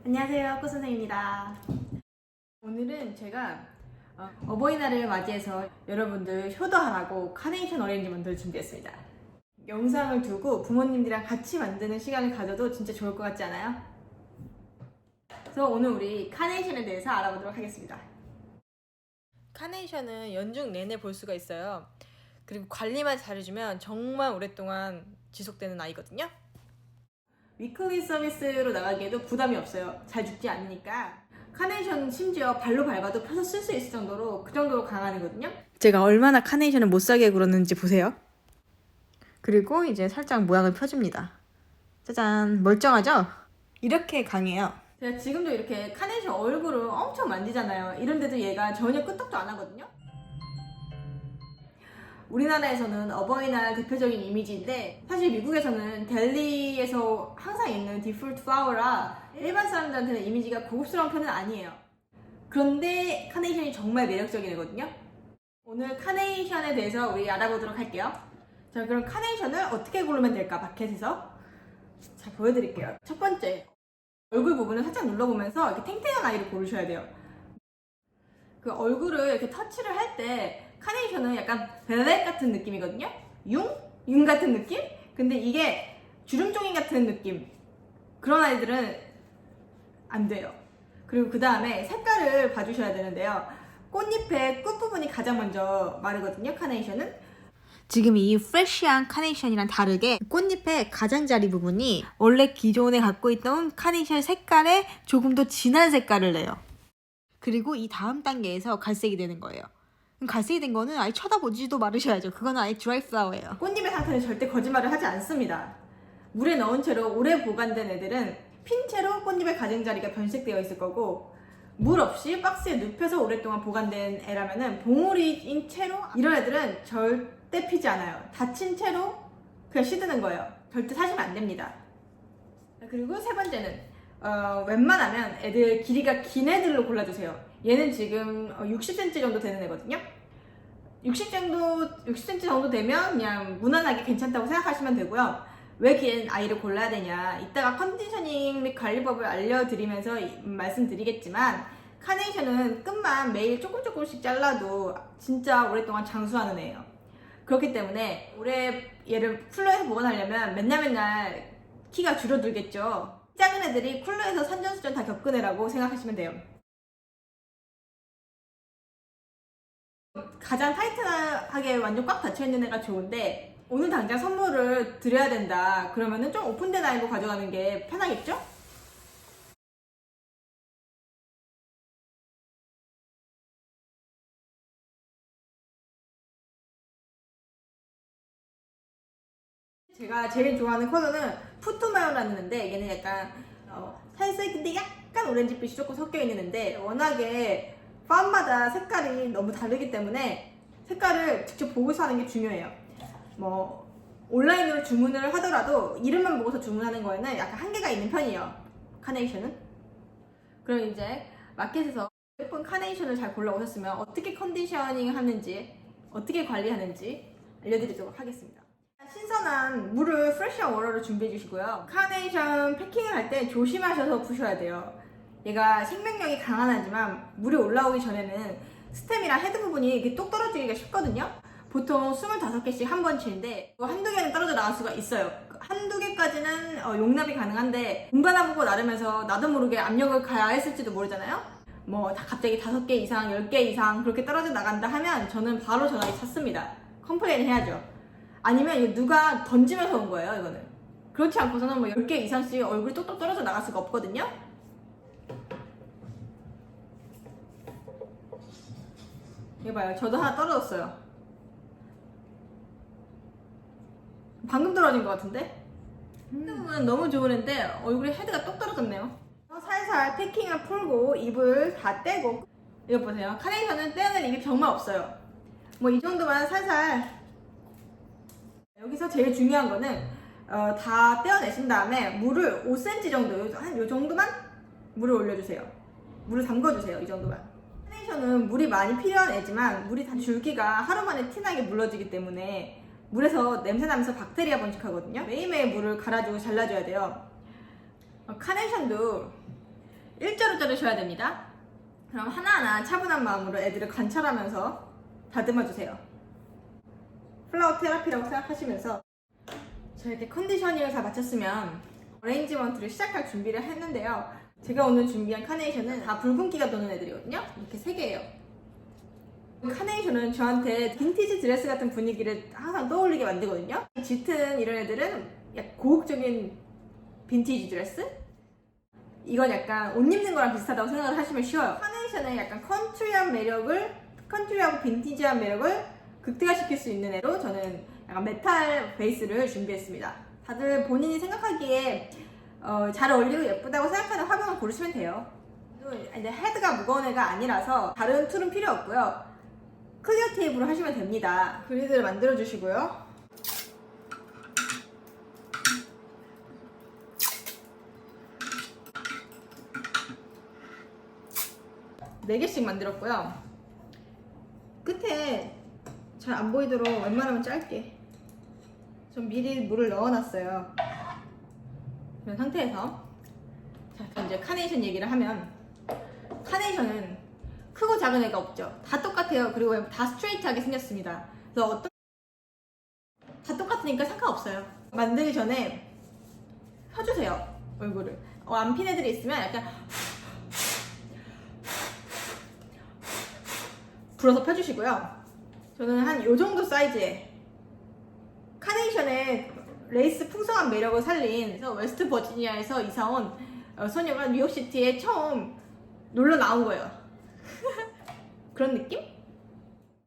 안녕하세요, 꽃선생입니다. 오늘은 제가 어버이날을 맞이해서 여러분들 효도하라고 카네이션 어레인지먼트를 준비했습니다. 영상을 두고 부모님들이랑 같이 만드는 시간을 가져도 진짜 좋을 것 같지 않아요? 그래서 오늘 우리 카네이션에 대해서 알아보도록 하겠습니다. 카네이션은 연중 내내 볼 수가 있어요. 그리고 관리만 잘해주면 정말 오랫동안 지속되는 아이거든요. 위클리 서비스로 나가기에도 부담이 없어요. 잘 죽지 않으니까. 카네이션 심지어 발로 밟아도 펴서 쓸 수 있을 정도로 그 정도로 강한 애거든요. 제가 얼마나 카네이션을 못 사게 굴었는지 보세요. 그리고 이제 살짝 모양을 펴줍니다. 짜잔, 멀쩡하죠? 이렇게 강해요. 제가 지금도 이렇게 카네이션 얼굴을 엄청 만지잖아요. 이런데도 얘가 전혀 끄떡도 안 하거든요. 우리나라에서는 어버이날 대표적인 이미지인데 사실 미국에서는 델리에서 항상 있는 디폴트 플라워라 일반 사람들한테는 이미지가 고급스러운 편은 아니에요. 그런데 카네이션이 정말 매력적인 애거든요. 오늘 카네이션에 대해서 우리 알아보도록 할게요. 자, 그럼 카네이션을 어떻게 고르면 될까, 마켓에서? 자, 보여드릴게요. 첫 번째, 얼굴 부분을 살짝 눌러보면서 이렇게 탱탱한 아이를 고르셔야 돼요. 그 얼굴을 이렇게 터치를 할 때 카네이션은 약간 벨벳 같은 느낌이거든요. 융 같은 느낌? 근데 이게 주름종이 같은 느낌. 그런 아이들은 안 돼요. 그리고 그 다음에 색깔을 봐주셔야 되는데요. 꽃잎의 끝부분이 가장 먼저 마르거든요, 카네이션은. 지금 이 프레쉬한 카네이션이랑 다르게 꽃잎의 가장자리 부분이 원래 기존에 갖고 있던 카네이션 색깔에 조금 더 진한 색깔을 내요. 그리고 이 다음 단계에서 갈색이 되는 거예요. 그럼 갈색이 된 거는 아예 쳐다보지도 말으셔야죠. 그거는 아예 드라이 플라워예요. 꽃잎의 상태는 절대 거짓말을 하지 않습니다. 물에 넣은 채로 오래 보관된 애들은 핀 채로 꽃잎의 가장자리가 변색되어 있을 거고, 물 없이 박스에 눕혀서 오랫동안 보관된 애라면은 봉우리인 채로, 이런 애들은 절대 피지 않아요. 닫힌 채로 그냥 시드는 거예요. 절대 사시면 안 됩니다. 그리고 세 번째는 웬만하면 애들 길이가 긴 애들로 골라주세요. 얘는 지금 60cm 정도 되는 애거든요. 60cm 정도 되면 그냥 무난하게 괜찮다고 생각하시면 되고요. 왜 긴 아이를 골라야 되냐, 이따가 컨디셔닝 및 관리법을 알려드리면서 말씀드리겠지만, 카네이션은 끝만 매일 조금씩 잘라도 진짜 오랫동안 장수하는 애예요. 그렇기 때문에 올해 얘를 쿨러에서 보관하려면 맨날 키가 줄어들겠죠. 작은 애들이 쿨러에서 산전수전 다 겪은 애라고 생각하시면 돼요. 가장 타이트하게 완전 꽉 닫혀있는 애가 좋은데, 오늘 당장 선물을 드려야 된다 그러면은 좀 오픈된 아이로 가져가는 게 편하겠죠? 제가 제일 좋아하는 컬러는 푸투마요라는 애인데, 얘는 약간 살색 근데 약간 오렌지빛이 조금 섞여 있는 애인데, 워낙에 팜마다 색깔이 너무 다르기 때문에 색깔을 직접 보고 사는 게 중요해요. 뭐 온라인으로 주문을 하더라도 이름만 보고서 주문하는 거에는 약간 한계가 있는 편이에요, 카네이션은. 그럼 이제 마켓에서 예쁜 카네이션을 잘 골라오셨으면 어떻게 컨디셔닝 하는지, 어떻게 관리하는지 알려드리도록 하겠습니다. 신선한 물을 프레시한 워터로 준비해 주시고요. 카네이션 패킹을 할 때 조심하셔서 푸셔야 돼요. 얘가 생명력이 강한 애지만 물이 올라오기 전에는 스템이랑 헤드 부분이 이렇게 똑 떨어지기가 쉽거든요. 보통 25개씩 한 번 치는데 한두 개는 떨어져 나갈 수가 있어요. 한두 개까지는 용납이 가능한데, 운반화 보고 나르면서 나도 모르게 압력을 가했을지도 모르잖아요. 뭐 갑자기 5개 이상, 10개 이상 그렇게 떨어져 나간다 하면 저는 바로 전화기 찾습니다. 컴플레인 해야죠. 아니면 이거 누가 던지면서 온 거예요, 이거는. 그렇지 않고서는 뭐 10개 이상씩 얼굴이 똑똑 떨어져 나갈 수가 없거든요. 이거 봐요, 저도 하나 떨어졌어요. 방금 떨어진 것 같은데? 헤드는 너무 좋은 애인데 얼굴에 헤드가 똑 떨어졌네요. 살살 패킹을 풀고 입을 다 떼고, 이거 보세요. 카네이션은 떼어낼 입이 정말 없어요. 뭐 이 정도만 살살. 여기서 제일 중요한 거는 다 떼어내신 다음에 물을 5cm 정도, 한 요 정도만 물을 올려주세요. 물을 담궈주세요, 이 정도만. 카네이션은 물이 많이 필요한 애지만 물이 다 줄기가 하루 만에 티나게 물러지기 때문에 물에서 냄새나면서 박테리아 번식하거든요. 매일매일 물을 갈아주고 잘라줘야 돼요. 카네이션도 일자로 자르셔야 됩니다. 그럼 하나하나 차분한 마음으로 애들을 관찰하면서 다듬어주세요. 플라워 테라피라고 생각하시면서 자, 이렇게 컨디셔닝을 다 마쳤으면 어레인지먼트를 시작할 준비를 했는데요. 제가 오늘 준비한 카네이션은 다 붉은기가 도는 애들이거든요. 이렇게 3개예요. 카네이션은 저한테 빈티지 드레스 같은 분위기를 항상 떠올리게 만들거든요. 짙은 이런 애들은 약간 고혹적인 빈티지 드레스? 이건 약간 옷 입는 거랑 비슷하다고 생각을 하시면 쉬워요. 카네이션은 약간 컨트리하고 빈티지한 매력을 극대화시킬 수 있는 애로 저는 약간 메탈 베이스를 준비했습니다. 다들 본인이 생각하기에 잘 어울리고 예쁘다고 생각하는 화병을 고르시면 돼요. 이제 헤드가 무거운 애가 아니라서 다른 툴은 필요 없고요. 클리어 테이프로 하시면 됩니다. 그리드를 만들어 주시고요. 네 개씩 만들었고요. 끝에 잘 안 보이도록 웬만하면 짧게 좀 미리 물을 넣어놨어요. 이런 상태에서 자, 이제 카네이션 얘기를 하면 카네이션은 크고 작은 애가 없죠. 다 똑같아요. 그리고 다 스트레이트하게 생겼습니다. 그래서 다 똑같으니까 상관없어요. 만들기 전에 펴주세요. 얼굴을. 안 핀 애들이 있으면 약간 불어서 펴주시고요. 저는 한 요정도 사이즈의 카네이션의 레이스 풍성한 매력을 살린 웨스트 버지니아에서 이사온 소녀가 뉴욕시티에 처음 놀러 나온 거예요. 그런 느낌?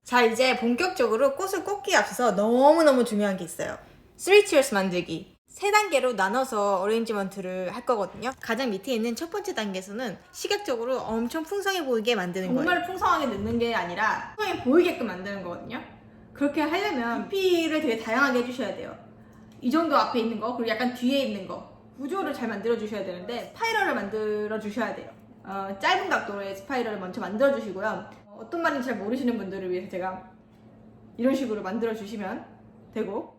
자, 이제 본격적으로 꽃을 꽂기에 앞서서 너무너무 중요한 게 있어요. 3tiers 만들기. 3단계로 나눠서 어레인지먼트를 할 거거든요. 가장 밑에 있는 첫 번째 단계에서는 시각적으로 엄청 풍성해 보이게 만드는 거예요. 정말 풍성하게 넣는 게 아니라 풍성해 보이게끔 만드는 거거든요. 그렇게 하려면 깊이를 되게 다양하게 해주셔야 돼요. 이 정도 앞에 있는 거, 그리고 약간 뒤에 있는 거, 구조를 잘 만들어 주셔야 되는데 스파이럴을 만들어 주셔야 돼요. 짧은 각도의 스파이럴을 먼저 만들어 주시고요. 어떤 말인지 잘 모르시는 분들을 위해서 제가 이런 식으로 만들어 주시면 되고,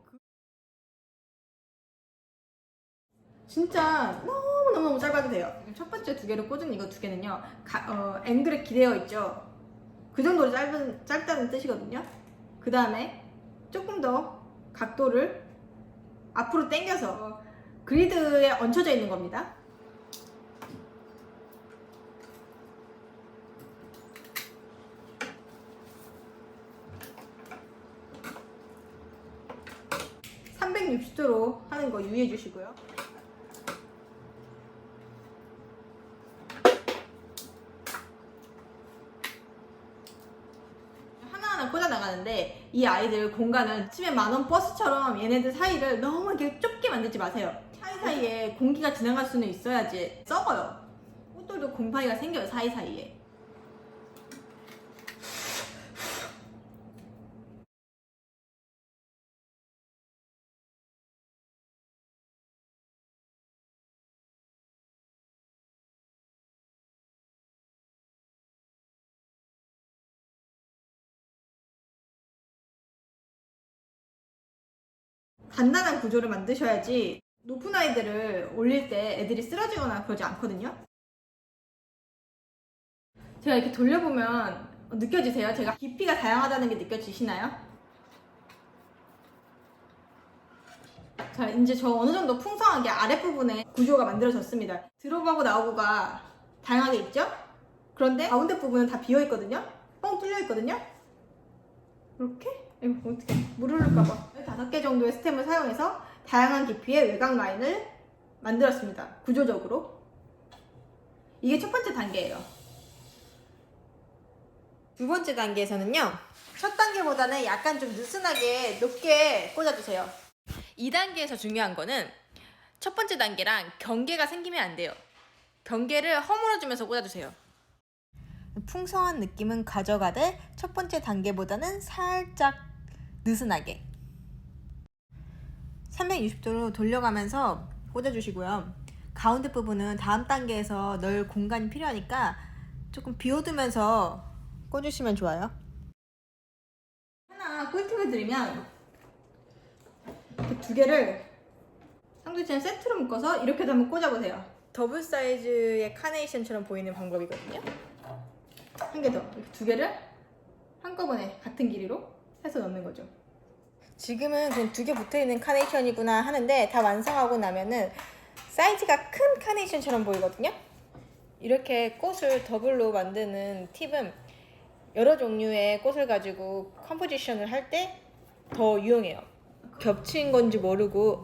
진짜 너무너무 짧아도 돼요. 첫 번째 2개로 꽂은 이거 2개는요 앵글에 기대어 있죠. 그 정도로 짧다는 뜻이거든요. 그 다음에 조금 더 각도를 앞으로 당겨서 그리드에 얹혀져 있는 겁니다. (360도로) 하는 거 유의해 주시고요. 하나하나 꽂아 나가는데 이 아이들 공간은 치매 만원 버스처럼 얘네들 사이를 너무 이렇게 좁게 만들지 마세요. 사이사이에 공기가 지나갈 수는 있어야지. 썩어요. 꽃들도 곰팡이가 생겨요, 사이사이에. 간단한 구조를 만드셔야지 높은 아이들을 올릴 때 애들이 쓰러지거나 그러지 않거든요. 제가 이렇게 돌려보면 느껴지세요? 제가 깊이가 다양하다는 게 느껴지시나요? 자, 이제 저 어느 정도 풍성하게 아랫부분에 구조가 만들어졌습니다. 들어가고 나오고가 다양하게 있죠? 그런데 가운데 부분은 다 비어있거든요? 뻥 뚫려있거든요? 이렇게? 이거 어떻게 물 흐를까봐 5개 정도의 스템을 사용해서 다양한 깊이의 외곽 라인을 만들었습니다. 구조적으로. 이게 첫 번째 단계예요. 두 번째 단계에서는요, 첫 단계보다는 약간 좀 느슨하게 높게 꽂아주세요. 2단계에서 중요한 거는 첫 번째 단계랑 경계가 생기면 안 돼요. 경계를 허물어주면서 꽂아주세요. 풍성한 느낌은 가져가되 첫 번째 단계보다는 살짝 느슨하게 360도로 돌려가면서 꽂아주시고요. 가운데 부분은 다음 단계에서 넣을 공간이 필요하니까 조금 비워두면서 꽂으시면 좋아요. 하나 꿀팁을 드리면 이렇게 2개를 쌍둥이처럼 세트로 묶어서 이렇게도 한번 꽂아보세요. 더블 사이즈의 카네이션처럼 보이는 방법이거든요. 한 개 더. 이렇게 두 개를 한꺼번에 같은 길이로 해서 넣는 거죠. 지금은 그냥 두 개 붙어있는 카네이션이구나 하는데 다 완성하고 나면은 사이즈가 큰 카네이션처럼 보이거든요. 이렇게 꽃을 더블로 만드는 팁은 여러 종류의 꽃을 가지고 컴포지션을 할 때 더 유용해요. 겹친 건지 모르고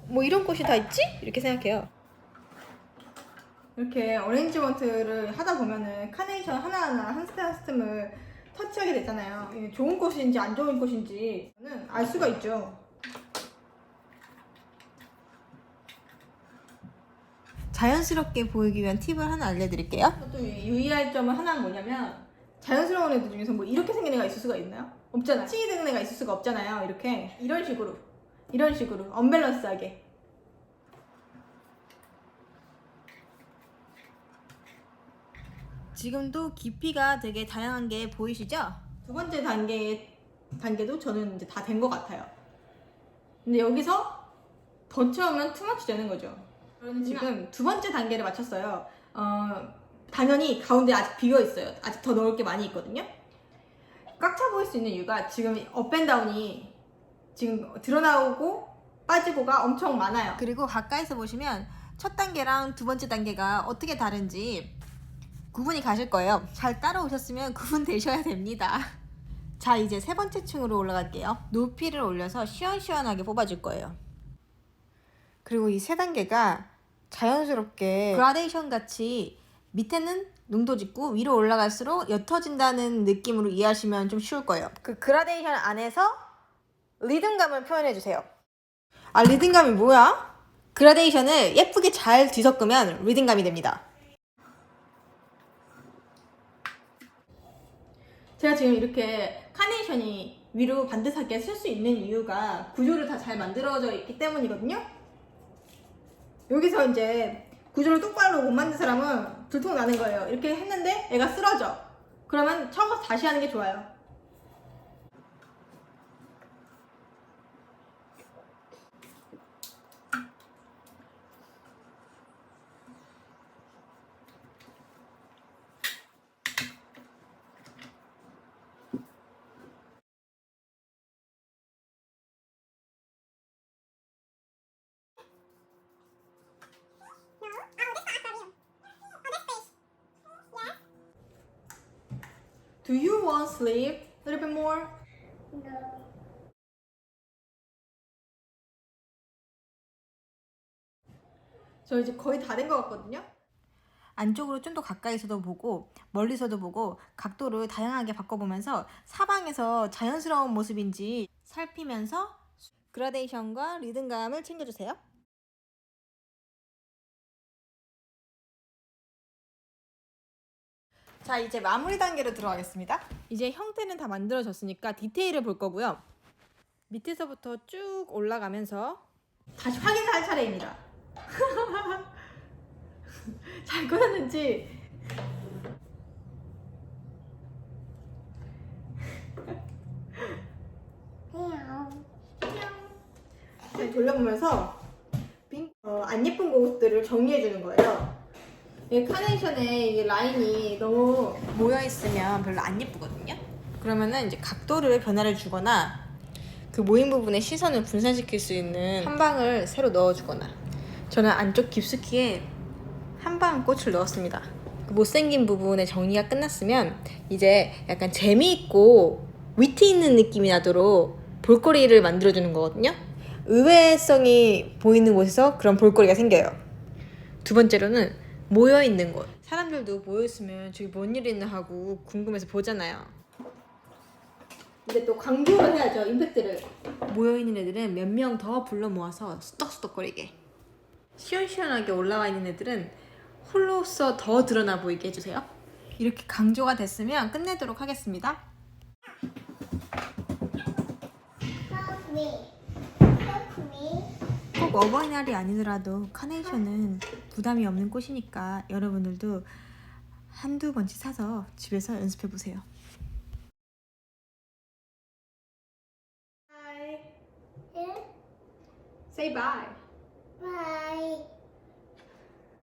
뭐 이런 꽃이 다 있지? 이렇게 생각해요. 이렇게 어레인지먼트를 하다 보면은 카네이션 하나하나 한 스템 한 스템을 터치하게 되잖아요. 이게 좋은 꽃인지 안 좋은 꽃인지는 알 수가 있죠. 자연스럽게 보이기 위한 팁을 하나 알려드릴게요. 또 유의할 점은 하나는 뭐냐면 자연스러운 애들 중에서 뭐 이렇게 생긴 애가 있을 수가 있나요? 없잖아요. 층이 되는 애가 있을 수가 없잖아요. 이렇게 이런 식으로 언밸런스하게. 지금도 깊이가 되게 다양한 게 보이시죠? 두 번째 단계도 저는 이제 다 된 것 같아요. 근데 여기서 더 채우면 투머치 되는 거죠. 저는 지금 두 번째 단계를 마쳤어요. 당연히 가운데 아직 비어 있어요. 아직 더 넣을 게 많이 있거든요. 꽉 차 보일 수 있는 이유가 지금 업앤다운이 지금 드러나오고 빠지고가 엄청 많아요. 그리고 가까이서 보시면 첫 단계랑 두 번째 단계가 어떻게 다른지 구분이 가실 거예요. 잘 따라오셨으면 구분되셔야 됩니다. 자, 이제 세 번째 층으로 올라갈게요. 높이를 올려서 시원시원하게 뽑아줄 거예요. 그리고 이 세 단계가 자연스럽게 그라데이션 같이 밑에는 농도 짓고 위로 올라갈수록 옅어진다는 느낌으로 이해하시면 좀 쉬울 거예요. 그 그라데이션 안에서 리듬감을 표현해주세요. 아, 리듬감이 뭐야? 그라데이션을 예쁘게 잘 뒤섞으면 리듬감이 됩니다. 제가 지금 이렇게 카네이션이 위로 반듯하게 쓸 수 있는 이유가 구조를 다 잘 만들어져 있기 때문이거든요. 여기서 이제 구조를 똑바로 못 만든 사람은 들통 나는 거예요. 이렇게 했는데 애가 쓰러져. 그러면 처음부터 다시 하는 게 좋아요. Do you want sleep a little bit more? No. 저 이제 거의 다 된 것 같거든요. 안쪽으로 좀 더 가까이서도 보고 멀리서도 보고 각도를 다양하게 바꿔보면서 사방에서 자연스러운 모습인지 살피면서 그라데이션과 리듬감을 챙겨주세요. 자, 이제 마무리 단계로 들어가겠습니다. 이제 형태는 다 만들어졌으니까 디테일을 볼 거고요. 밑에서부터 쭉 올라가면서 다시 확인할 차례입니다. 잘 꽂았는지. 잘 돌려보면서 안 예쁜 곳들을 정리해주는 거예요. 이 카네이션의 이 라인이 너무 모여있으면 별로 안 예쁘거든요. 그러면은 이제 각도를 변화를 주거나 그 모인 부분의 시선을 분산시킬 수 있는 한 방을 새로 넣어주거나. 저는 안쪽 깊숙이에 한 방 꽃을 넣었습니다. 그 못생긴 부분의 정리가 끝났으면 이제 약간 재미있고 위트 있는 느낌이 나도록 볼거리를 만들어주는 거거든요. 의외성이 보이는 곳에서 그런 볼거리가 생겨요. 두 번째로는 모여있는 곳. 사람들도 모여있으면 저기 뭔 일이 있나 하고 궁금해서 보잖아요. 근데 또 강조를 해야죠, 임팩트를. 모여있는 애들은 몇 명 더 불러 모아서 수덕수덕거리게. 시원시원하게 올라와 있는 애들은 홀로서 더 드러나 보이게 해주세요. 이렇게 강조가 됐으면 끝내도록 하겠습니다. Help me. Help me. 꼭 어버이날이 아니더라도 카네이션은 부담이 없는 꽃이니까 여러분들도 한두 번씩 사서 집에서 연습해보세요. Bye. Yeah. Say bye. Bye.